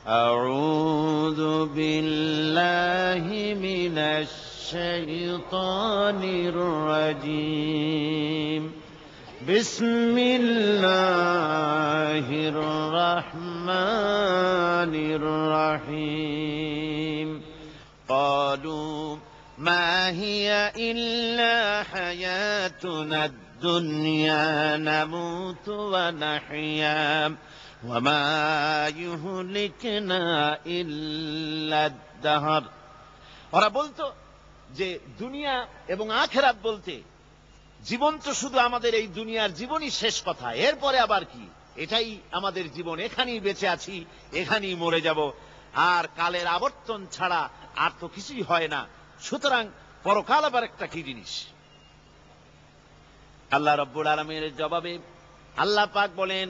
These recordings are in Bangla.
أعوذ بالله من الشيطان الرجيم بسم الله الرحمن الرحيم قالوا ما هي إلا حياتنا الدنيا نموت ونحيا وما يهلكنا إلا الدهر। ওরা বলতো যে দুনিয়া এবং আখিরাত বলতে জীবন তো শুধু আমাদের এই দুনিয়ার জীবনই শেষ কথা, এরপরে আবার কি, এটাই আমাদের জীবন, এখানেই বেঁচে আছি, এখানেই মরে যাব, আর কালের আবর্তন ছাড়া আর তো কিছুই হয় না, সুতরাং পরকাল আবার একটা কি জিনিস। আল্লাহ রাব্বুল আলামিনের জবাবে আল্লাহ পাক বলেন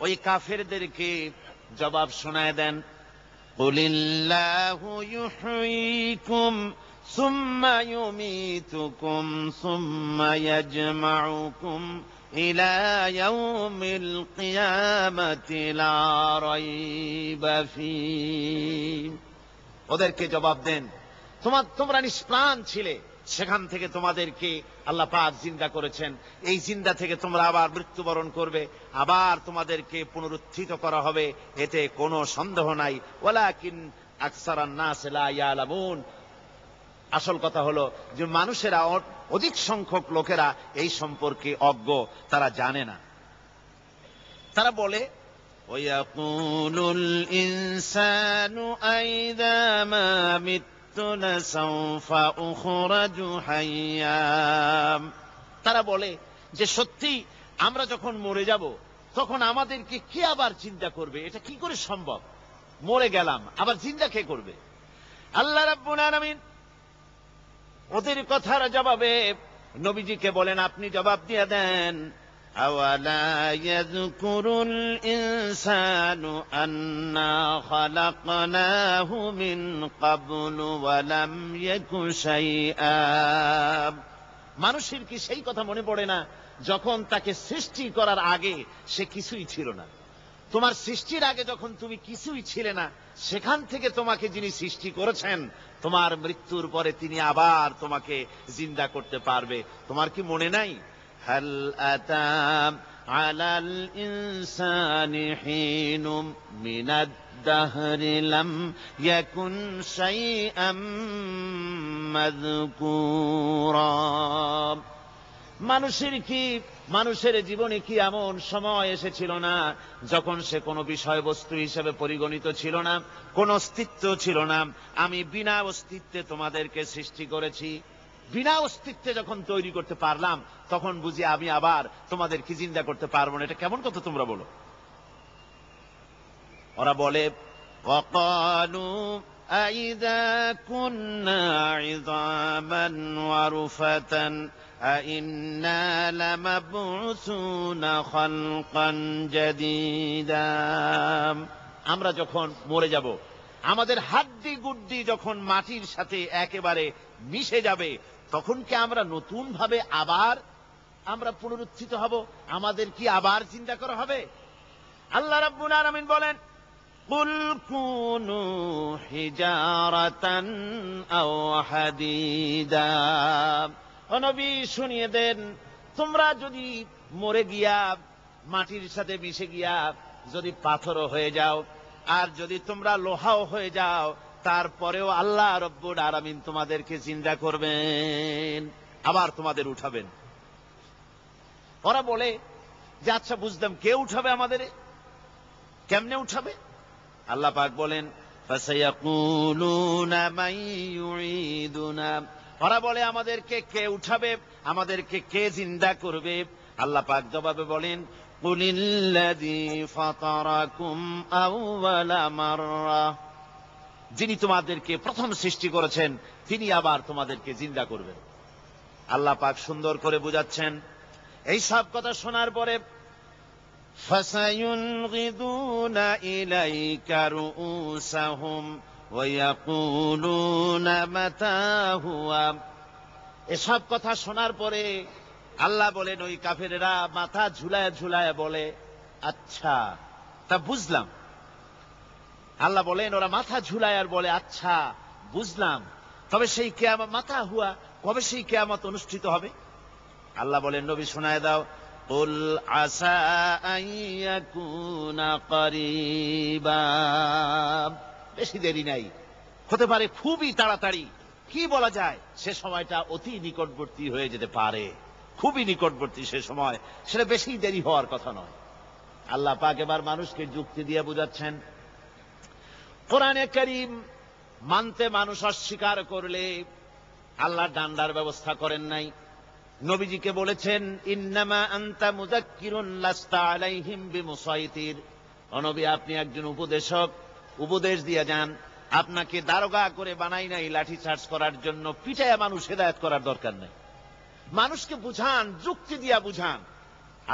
ওই কাফেরদেরকে জবাব শোনায় দেন, কুলিল্লাহু ইউহয়িকুম সুম্মা ইউমীতুকুম সুম্মা ইয়াজমাউকুম ইলা ইয়াউমিল কিয়ামাতি লা রাইবা ফীহ। ওদেরকে জবাব দেন, তোমরা নিষ্প্রাণ ছিলে, সেখান থেকে তোমাদেরকে আল্লাহ পাক জিন্দা করেছেন, এই জিন্দা থেকে তোমরা আবার মৃত্যুবরণ করবে, আবার তোমাদেরকে পুনরুত্থিত করা হবে, এতে কোনো সন্দেহ নাই। ওয়ালাকিন আকসারান নাস লা ইয়ালামুন। আসল কথা হলো যে মানুষেরা, অধিক সংখ্যক লোকেরা এই সম্পর্কে অজ্ঞ, তারা জানে না। তারা বলে ওয়ায়াকুলুল ইনসানু আইযা মা লাসাউফা উখরাজু হাইয়া। তারা বলে যে সত্যি আমরা যখন মরে যাব তখন আমাদেরকে কে আবার চিন্তা করবে, এটা কি করে সম্ভব, মরে গেলাম আবার চিন্তা কে করবে। আল্লাহ রাব্বুল আলামিন ওদের কথার জবাবে নবীজিকে বলেন, আপনি জবাব দিয়ে দেন, আওয়ালা ইয়াযকুরুল ইনসানু আন্না খালাকনাহু মিন ক্বাবলু ওয়া লাম ইয়াকু শাইআ। মানুষের কি সেই কথা মনে পড়ে না যখন তাকে সৃষ্টি করার আগে সে কিছুই ছিল না? তোমার সৃষ্টির আগে যখন তুমি কিছুই ছিলে না, সেখান থেকে তোমাকে যিনি সৃষ্টি করেছেন, তোমার মৃত্যুর পরে তিনি আবার তোমাকে জিন্দা করতে পারবে। তোমার কি মনে নাই, হাল আতা আলাল ইনসানি হিনুম মিনাদ দাহরি লাম ইয়াকুন শাইআম মাযকুরা। মানুষের জীবনে কি এমন সময় এসেছিল না যখন সে কোনো বিষয়বস্তু হিসেবে পরিগণিত ছিল না, কোন অস্তিত্ব ছিল না? আমি বিনা অস্তিত্বে তোমাদেরকে সৃষ্টি করেছি, বিনা অস্তিত্বে যখন তৈরি করতে পারলাম তখন বুঝি আমি আবার তোমাদেরকে জিন্দা করতে পারবো না। এটা কেমন কথা তোমরা বলো? ওরা বলে ওয়াকালু আইযা কুন্না ইযামান ওয়া রুফাতান আইন্না লামাবউসুনা খালকান জাদীদা। আমরা যখন মরে যাব, আমাদের হাড্ডি গুড্ডি যখন মাটির সাথে একেবারে মিশে যাবে, তখন কি আমরা নতুন ভাবে আবার আমরা পুনরুত্থিত হব? আমাদের কি আবার চিন্তা করা হবে? আল্লাহ রাব্বুল আলামিন বলেন, কুল কুনু হিজারাতান আও হাদিদা। ও নবী শুনিয়ে দেন, তোমরা যদি মরে গিয়া মাটির সাথে মিশে গিয়া যদি পাথরও হয়ে যাও, আর যদি তোমরা লোহাও হয়ে যাও, তারপরেও আল্লাহ রব্বুল আলামিন তোমাদেরকে জিন্দা করবেন, আবার তোমাদের উঠাবেন। ওরা বলে যে আচ্ছা বুঝলাম, কে উঠাবে আমাদের, কেমনে উঠাবে? আল্লাহ পাক বলেন, ফাসায়াকুলুনা মান ইউঈদুনা। ওরা বলে আমাদেরকে কে উঠাবে, আমাদেরকে কে জিন্দা করবে? আল্লাহ পাক জবাবে বলেন, কুলিল্লাযী ফাতারাকুম আউওয়ালা মাররা। যিনি তোমাদেরকে প্রথম সৃষ্টি করেছেন তিনি আবার তোমাদেরকে জিন্দা করবেন। আল্লাহ পাক সুন্দর করে বুঝাচ্ছেন। এই সব কথা শোনার পরে ফাসায়ুনগিদুনা ইলাইকা রুউসাহুম ওয়া ইয়াকুলুনা মাতা হুয়া। এসব কথা শোনার পরে আল্লাহ বলেন, ওই কাফেরেরা মাথা ঝুলায় ঝুলায় বলে, আচ্ছা তা বুঝলাম, আল্লাহ বলেন ওরা মাথা ঝুলায় আর বলে আচ্ছা বুঝলাম, তবে সেই কিয়ামত মাথা হুয়া, কবে সেই কিয়ামত অনুষ্ঠিত হবে? আল্লাহ বলেন নবী শোনায় দাও, কুল আসা আন ইয়াকুনা করিবা, বেশি দেরি নাই, হতে পারে খুবই তাড়াতাড়ি। কি বলা যায়, সে সময়টা অতি নিকটবর্তী হয়ে যেতে পারে, খুবই নিকটবর্তী সে সময়, সেটা বেশি দেরি হওয়ার কথা নয়। আল্লাহ পাক এবার মানুষকে যুক্তি দিয়ে বুঝাচ্ছেন, কোরআনে কারীম মানতে মানুষ অস্বীকার করলে আল্লাহ ডান্ডার ব্যবস্থা করেন নাই। নবীজিকে বলেছেন ইন্নামা আনতা মুযাক্কিরুন লাস্তা আলাইহিম বিমুসাইতির, ও নবী আপনি একজন উপদেশক, উপদেশ দিয়ে যান, আপনাকে দারোগা করে বানাই নাই লাঠি চার্জ করার জন্য, পিটায়া মানুষ হেদায়েত করার দরকার নেই। মানুষকে বুঝান, যুক্তি দিয়া বুঝান।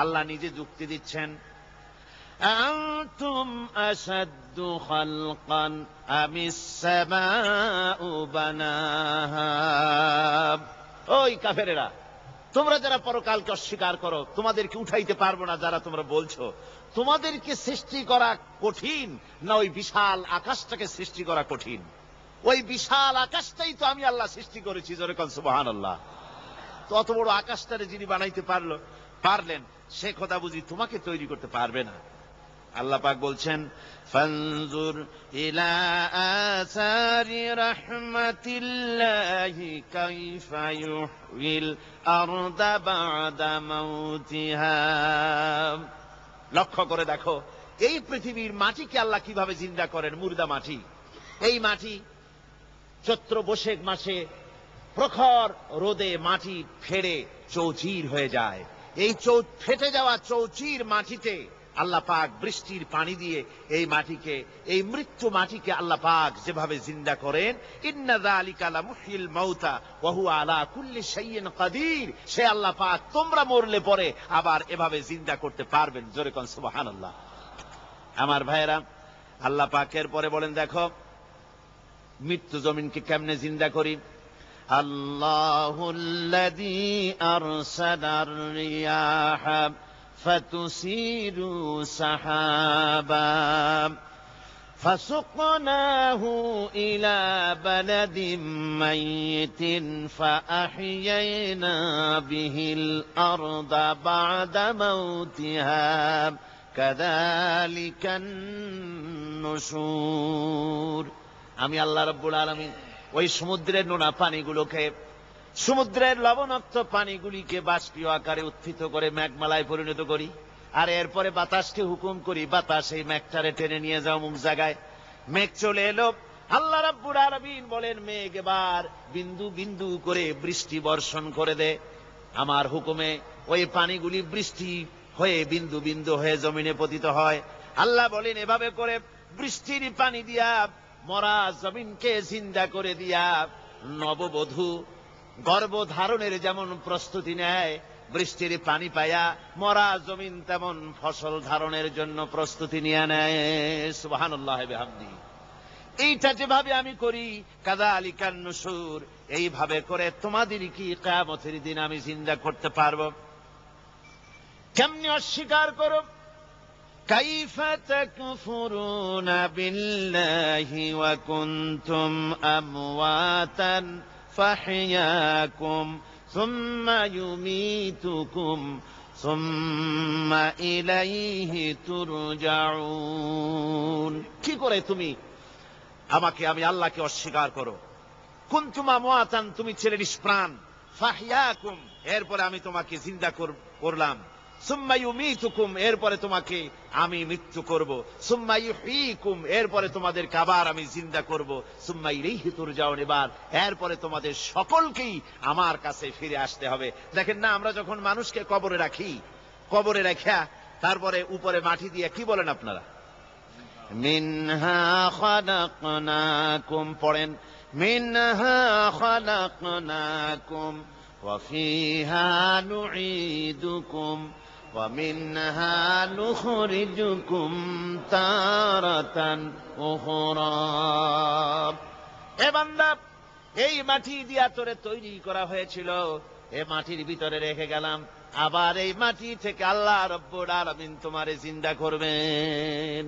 আল্লাহ নিজে যুক্তি দিচ্ছেন, আনতুম আশাদ্দু খালকান আমিস সামাউ বানাহা, ওই কাফেরেরা, তোমরা যারা পরকালকে অস্বীকার করো, তোমাদেরকে উঠাইতে পারবো না যারা তোমরা বলছো, তোমাদেরকে সৃষ্টি করা কঠিন না ওই বিশাল আকাশটাকে সৃষ্টি করা কঠিন? ওই বিশাল আকাশটাই তো আমি আল্লাহ সৃষ্টি করেছি, জোরে কোন সুবহানাল্লাহ। তো অত বড় আকাশটারে যিনি বানাইতে পারলেন, সে কথা বুঝি তোমাকে তৈরি করতে পারবে না? আল্লাহ পাক বলছেন ফানজুর ইলা আসারি রাহমাতিল্লাহি কাইফা ইউহিল আরদা বাদা মাউতিহা, লক্ষ্য করে দেখো এই পৃথিবীর মাটিকে আল্লাহ কিভাবে জিন্দা করেন, মুর্দা মাটি। এই মাটি চৈত্র বৈশাখ মাসে প্রখর রোদে মাটি ফেড়ে চৌচির হয়ে যায়। এই ফেটে যাওয়া চৌচির মাটিতে আল্লাহ পাক বৃষ্টির পানি দিয়ে এই মাটিকে, এই মৃত্যু মাটিকে আল্লাহ পাক যেভাবে জিন্দা করেন, ইন্না যালিকা লামুহয়িল মাউতা ওয়া হুয়া আলা কুল্লি শাইইন কাদির, সে আল্লাহ পাক তোমরা মরলে পরে আবার এভাবে জিন্দা করতে পারবেন, জোরে কোন সুবহানাল্লাহ। আমার ভাইয়েরা, আল্লাহ পাকের পরে বলেন দেখো মৃত্যু জমিনকে কেমনে জিন্দা করি। আল্লাহুল্লাযী আরসালার রিয়াহা ফাতুসিরু সাহাবা ফাসুকনাহু ইলা বালাদিম মাইয়িতিন ফাআহইয়ানা বিহিল আরদা বা'দা মাউতিহা কাযালিকান নুশুর। আমি আল্লাহ রাব্বুল আলামিন ওই সমুদ্রের নোনা পানিগুলোকে, সমুদ্রের লবণাক্ত পানিগুলিকে বাষ্পীয় আকারে উত্থিত করে মেঘমালায় পরিণত করি, আর এরপরে বাতাসকে হুকুম করি, বাতাস এই মেঘটারে টেনে নিয়ে যাও মুখ জায়গায়। মেঘ চলে এলো, আল্লাহ রাব্বুল আলামিন বলেন মেঘ এবার বিন্দু বিন্দু করে বৃষ্টি বর্ষণ করে দে। আমার হুকুমে ওই পানিগুলি বৃষ্টি হয়ে বিন্দু বিন্দু হয়ে জমিনে পতিত হয়। আল্লাহ বলেন এভাবে করে বৃষ্টির পানি দিয়া মরা জমিনকে জিন্দা করে দিয়া নববধূ গর্ভধারণের যেমন প্রস্তুতি নেয়, বৃষ্টির পানি পায়া মরা জমিন তেমন ফসল ধারণের জন্য প্রস্তুতি নিয়ে নেয়। সুবহানাল্লাহি বিহামদিহি। এইটা যেভাবে আমি করি, কাযালিকান নুশুর, এইভাবে করে তোমাদের কি কিয়ামতের দিন আমি জিন্দা করতে পারবো? কেমনে অস্বীকার করো? কাইফা তাকফুরুনা বিল্লাহি ওয়া কুনতুম আমওয়াতান ফাহইয়াকুম সুম্মা ইউমীতুকুম সুম্মা ইলাইহি তুরজাউন। কি করে তুমি আমাকে, আমি আল্লাহকে অস্বীকার করো? কুনতুম আমওয়াতান, তুমি ছিলে নিষ্প্রাণ, ফাহইয়াকুম, এরপরে আমি তোমাকে জিন্দা করলাম, সুম্মা ইউমীতুকুম, এরপরে তোমাকে আমি মৃত্যু করব, সুম্মা ইউহয়ীকুম, এরপরে তোমাদেরকে আবার আমি জিন্দা করব, সুম্মা ইলাইহি তুরজাউন, এবার এরপরে তোমাদের সকলকেই আমার কাছে ফিরে আসতে হবে। দেখেন না, আমরা যখন মানুষকে কবরে রাখি, কবরে রাখা তারপরে উপরে মাটি দিয়ে কি বলেন আপনারা? মিনহা খালাকনাকুম, পড়েন মিনহা খালাকনাকুম ওয়া ফিহা নুঈদুকুম ওয়া মিনহা নুখরিজুকুম তারাতান উখরা। এ বান্দা, এই মাটি দিয়া তোরে তৈরি করা হয়েছিল, এ মাটির ভিতরে রেখে গেলাম, আবার এই মাটি থেকে আল্লাহ রাব্বুল আলামিন তোমারে জিন্দা করবেন।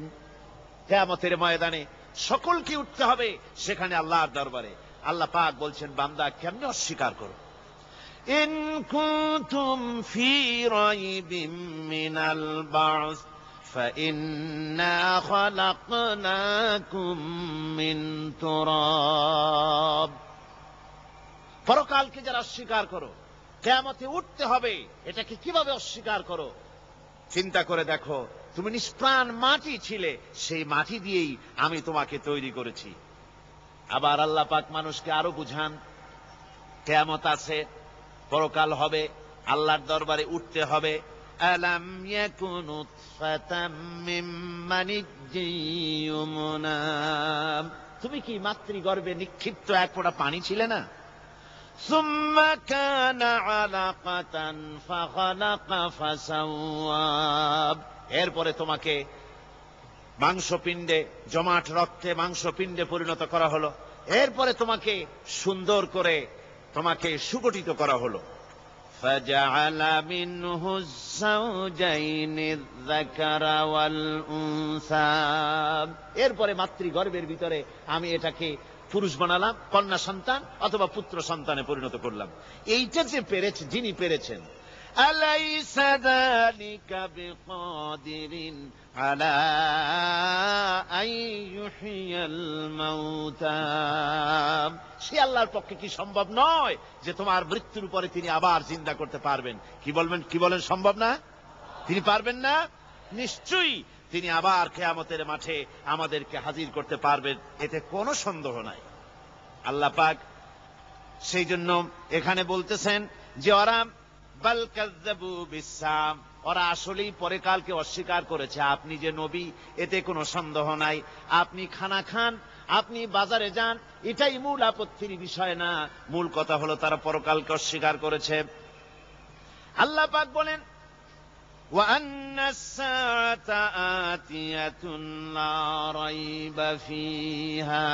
কিয়ামতের ময়দানে সকলকে উঠতে হবে সেখানে আল্লাহর দরবারে। আল্লাহ পাক বলছেন, বান্দা কেমনে অস্বীকার করো। ইন কুনতুম ফি রাইবিম মিনাল বা'স فإنا خلقناكم من تراب। পরকালকে যারা অস্বীকার করো, কিয়ামতে উঠতে হবে, এটাকে কিভাবে অস্বীকার করো? চিন্তা করে দেখো, তুমি নিষ্প্রাণ মাটি ছিলে, সেই মাটি দিয়েই আমি তোমাকে তৈরি করেছি। আবার আল্লাহ পাক মানুষকে আরো বুঝান, কিয়ামত আছে, পরকাল হবে, আল্লাহর দরবারে উঠতে হবে। আলাম ইয়াকুন নুতফাতাম মিন মানিয়্যিন ইউমনা। তুমি কি মাতৃগর্ভে নিক্ষিপ্ত এক ফোঁটা পানি ছিলে না? সুম্মা কানা আলাকাতান ফাখালাকা ফাসাওয়া। এরপরে তোমাকে মাংসপিণ্ডে, জমাট রক্তে মাংসপিণ্ডে পরিণত করা হলো। এরপরে তোমাকে সুন্দর করে তোমাকে সুগঠিত করা হলো। فجعل منه الزوجين الذكر والأنثى। এরপরে মাতৃগর্ভের ভিতরে আমি এটাকে পুরুষ বানালাম, কন্যা সন্তান অথবা পুত্র সন্তানে পরিণত করলাম। এইটা যে পেরেছে, যিনি পেরেছেন, আলাইসা যালিকা বিকাদিরিন আলা আইয়ুহিয়াল মাউতা। সে আল্লাহর পক্ষে কি সম্ভব নয় যে তোমার মৃত্যুর উপরে তিনি আবার জিন্দা করতে পারবেন? কি বলেন সম্ভব না? তিনি পারবেন না? নিশ্চয়ই তিনি আবার কিয়ামতের মাঠে আমাদেরকে হাজির করতে পারবেন, এতে কোনো সন্দেহ নাই। আল্লাহ পাক সেই জন্য এখানে বলতেছেন যে ওরা বাল কাযযাবু বিসসাম, ওরা আসলেই পরকালকে অস্বীকার করেছে। আপনি যে নবী, এতে কোনো সন্দেহ নাই। আপনি খানা খান, আপনি বাজারে যান, এটাই মূল আপত্তির বিষয় না। মূল কথা হলো তারা পরকালকে অস্বীকার করেছে। আল্লাহ পাক বলেন, ওয়া আন্নাস সাআতা আতিয়াতুন লা রাইবা ফিহা।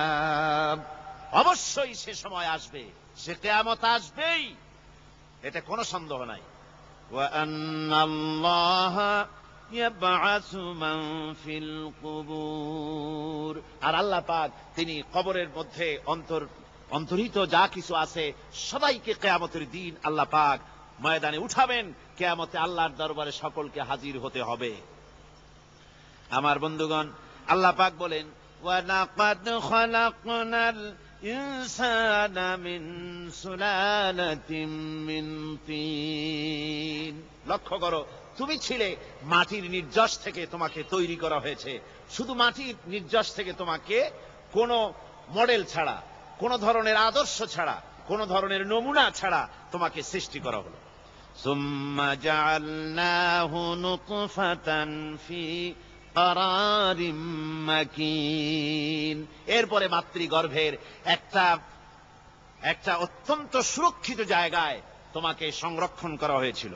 অবশ্যই সে সময় আসবে, সে কিয়ামত আসবেই, এটা কোনো সন্দেহ নাই। ওয়া আন্নাল্লাহা ইয়াবআসু মান ফিল কুবুর। আর আল্লাহ পাক তিনি কবরের মধ্যে অন্তর্হিত যা কিছু আছে সবাইকে কিয়ামতের দিন আল্লাহ পাক ময়দানে উঠাবেন। কিয়ামতে আল্লাহর দরবারে সকলকে হাজির হতে হবে। আমার বন্ধুগণ, আল্লাহ পাক বলেন, ওয়া লাকাদ খালাকনাল ইনসানা মিন সুলালাতিন মিন তিন। লক্ষ্য করো, তুমি ছিলে মাটির নির্যাস থেকে তোমাকে তৈরি করা হয়েছে। শুধু মাটির নির্যাস থেকে তোমাকে কোনো মডেল ছাড়া, কোন ধরনের আদর্শ ছাড়া, কোন ধরনের নমুনা ছাড়া তোমাকে সৃষ্টি করা হলো। সুম্মা জাআলনাহু নুতফাতান ফি কারারিম মাকিন। এরপরে মাতৃগর্ভের একটা অত্যন্ত সুরক্ষিত জায়গায় তোমাকে সংরক্ষণ করা হয়েছিল।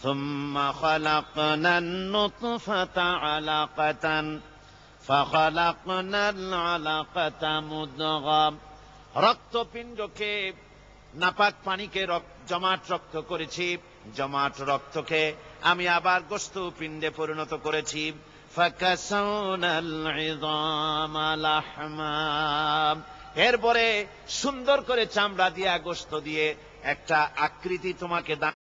সুম্মা খালাকনান নুতফাতা আলাকাতান ফাখালাকনাল আলাকাতা মুদগা। রক্তপিণ্ডকে, নাপাক পানিকে জমাট রক্ত করেছি, জমাট রক্তকে আমি আবার গোশত পিণ্ডে পরিণত করেছি। ফাকাসাউনাল ইযামা লাহমা। এরপরে সুন্দর করে চামড়া দিয়ে, গোশত দিয়ে একটা আকৃতি তোমাকে দান